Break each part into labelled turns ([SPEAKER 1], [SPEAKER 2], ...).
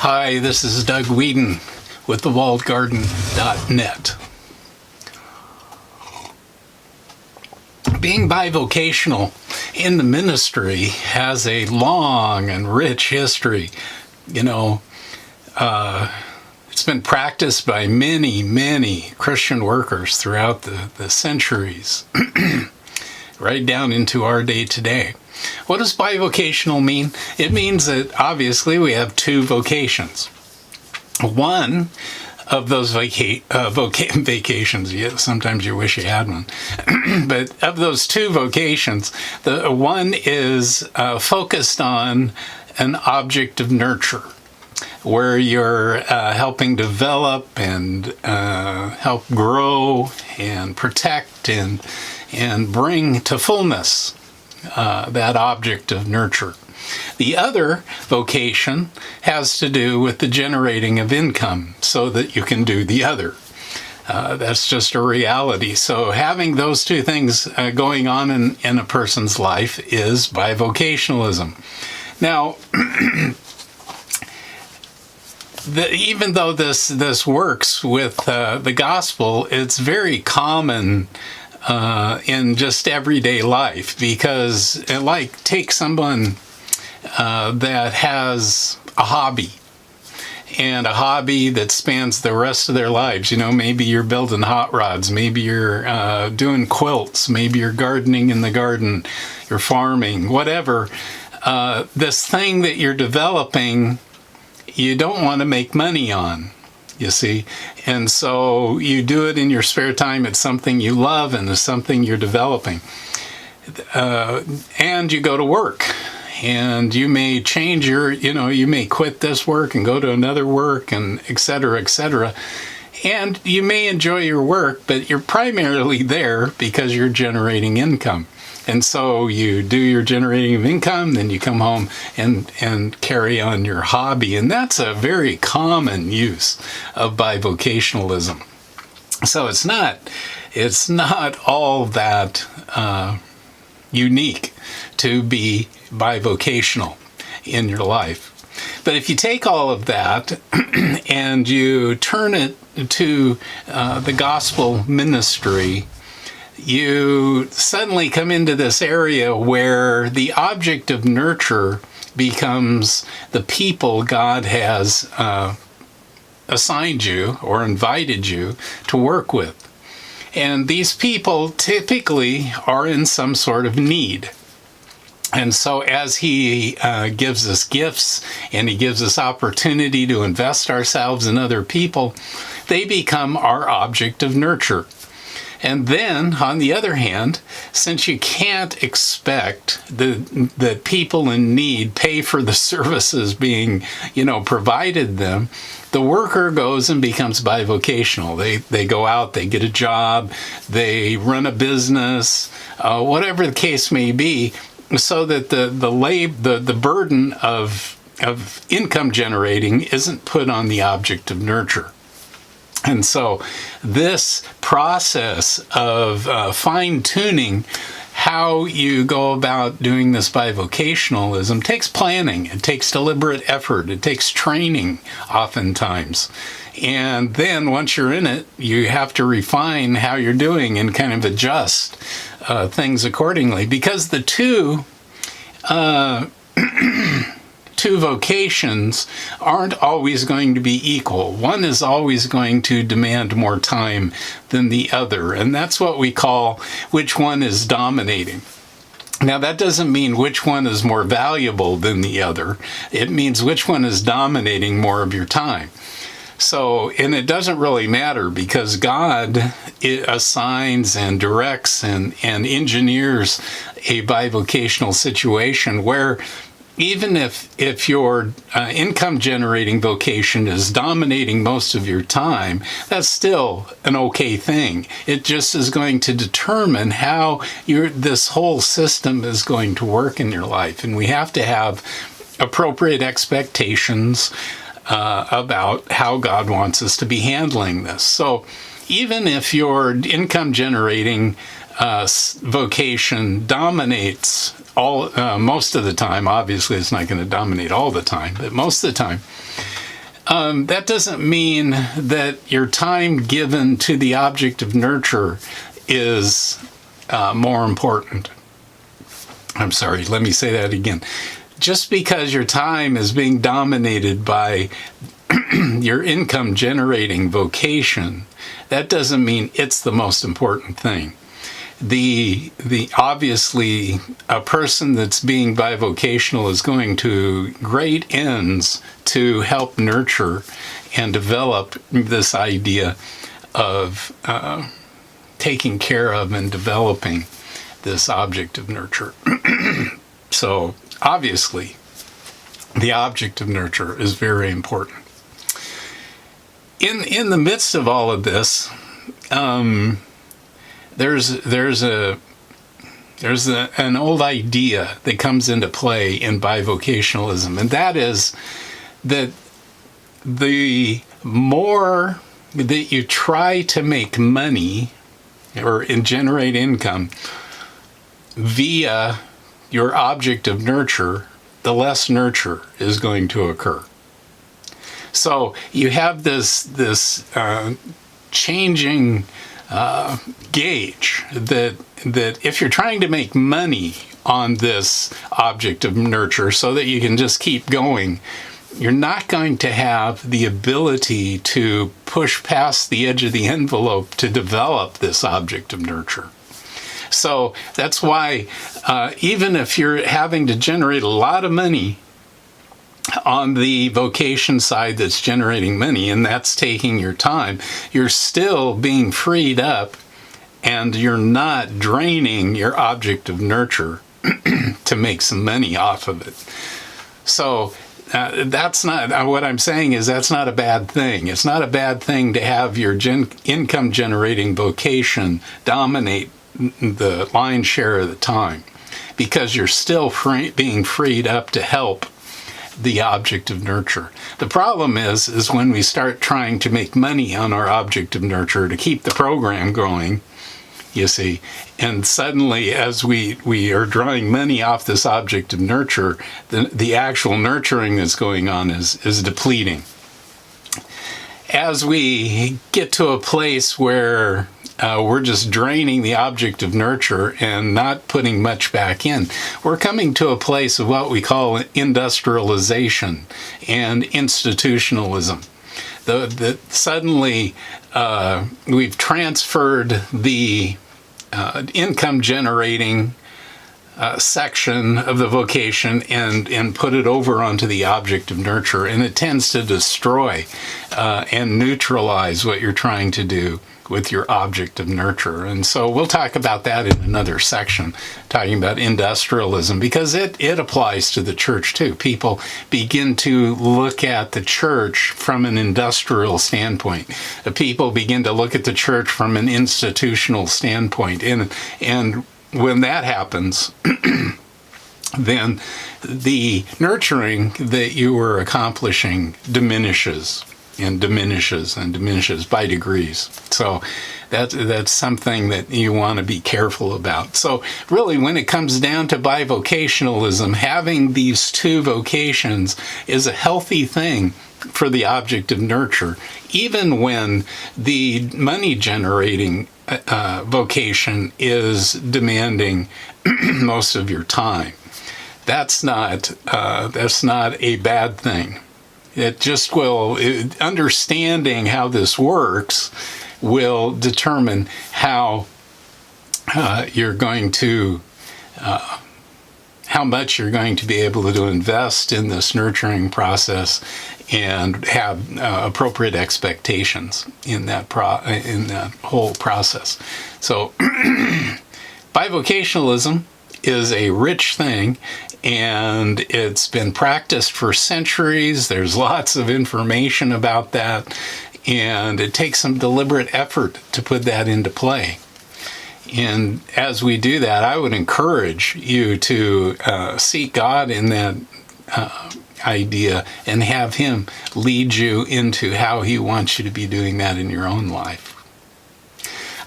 [SPEAKER 1] Hi, this is Doug Whedon with thewalledgarden.net. Being bivocational in the ministry has a long and rich history. It's been practiced by many Christian workers throughout the centuries, right down into our day today. What does bivocational mean? It means that obviously we have two vocations. One of those vacations, sometimes you wish you had one, but of those two vocations, the one is focused on an object of nurture, where you're helping develop and help grow and protect and bring to fullness that object of nurture. The other vocation has to do with the generating of income so that you can do the other. That's just a reality. So having those two things going on in a person's life is bivocationalism. Now, even though this works with the gospel, it's very common in just everyday life, because take someone that has a hobby, and a hobby that spans the rest of their lives. Maybe you're building hot rods, maybe you're doing quilts, maybe you're gardening in the garden, you're farming, whatever. This thing that you're developing, you don't want to make money on, you see, and so you do it in your spare time. It's something you love and it's something you're developing, and you go to work, and you may change you may quit this work and go to another work, and et cetera, and you may enjoy your work, but you're primarily there because you're generating income. And so you do your generating of income, then you come home and carry on your hobby. And that's a very common use of bivocationalism. So it's not all that unique to be bivocational in your life. But if you take all of that and you turn it to the gospel ministry, you suddenly come into this area where the object of nurture becomes the people God has assigned you or invited you to work with. And these people typically are in some sort of need. And so as he gives us gifts and he gives us opportunity to invest ourselves in other people, they become our object of nurture. And then, on the other hand, since you can't expect that people in need pay for the services being, provided them, the worker goes and becomes bivocational. They go out, they get a job, they run a business, whatever the case may be, so that the burden of income generating isn't put on the object of nurture. And so this process of fine-tuning how you go about doing this bivocationalism takes planning, it takes deliberate effort, it takes training oftentimes. And then once you're in it, you have to refine how you're doing and kind of adjust things accordingly, because the two vocations aren't always going to be equal. One is always going to demand more time than the other, and that's what we call which one is dominating. Now, that doesn't mean which one is more valuable than the other. It means which one is dominating more of your time. So, and it doesn't really matter, because God assigns and directs and engineers a bivocational situation where even if your income generating vocation is dominating most of your time, that's still an okay thing. It just is going to determine how this whole system is going to work in your life. And we have to have appropriate expectations about how God wants us to be handling this. So even if your income generating vocation dominates most of the time, obviously it's not going to dominate all the time, but most of the time, That doesn't mean that your time given to the object of nurture is more important. I'm sorry, let me say that again. Just because your time is being dominated by your income generating vocation, that doesn't mean it's the most important thing. The obviously a person that's being bivocational is going to great ends to help nurture and develop this idea of taking care of and developing this object of nurture. So obviously the object of nurture is very important. In the midst of all of this, there's an old idea that comes into play in bivocationalism, and that is that the more that you try to make money or generate income via your object of nurture, the less nurture is going to occur. So you have this changing gauge that if you're trying to make money on this object of nurture so that you can just keep going, you're not going to have the ability to push past the edge of the envelope to develop this object of nurture. So that's why even if you're having to generate a lot of money on the vocation side that's generating money, and that's taking your time, you're still being freed up and you're not draining your object of nurture to make some money off of it. So that's not, what I'm saying is that's not a bad thing. It's not a bad thing to have your income generating vocation dominate the lion's share of the time, because you're still being freed up to help the object of nurture. The problem is when we start trying to make money on our object of nurture to keep the program going, you see, and suddenly as we are drawing money off this object of nurture, the actual nurturing that's going on is depleting. As we get to a place where we're just draining the object of nurture and not putting much back in, we're coming to a place of what we call industrialization and institutionalism. Suddenly we've transferred the income generating section of the vocation and put it over onto the object of nurture, and it tends to destroy and neutralize what you're trying to do with your object of nurture. And so we'll talk about that in another section, talking about industrialism, because it applies to the church too. People begin to look at the church from an industrial standpoint. The people begin to look at the church from an institutional standpoint. And when that happens, then the nurturing that you were accomplishing diminishes and diminishes and diminishes by degrees. So that's something that you want to be careful about. So really, when it comes down to bivocationalism, having these two vocations is a healthy thing for the object of nurture, even when the money generating vocation is demanding most of your time. That's not a bad thing. It just will, understanding how this works will determine how you're going to, how much you're going to be able to invest in this nurturing process and have appropriate expectations in that whole process. So bivocationalism is a rich thing, and it's been practiced for centuries. There's lots of information about that, and it takes some deliberate effort to put that into play. And as we do that, I would encourage you to seek God in that idea and have Him lead you into how He wants you to be doing that in your own life.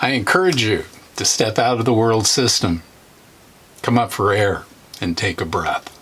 [SPEAKER 1] I encourage you to step out of the world system, come up for air, and take a breath.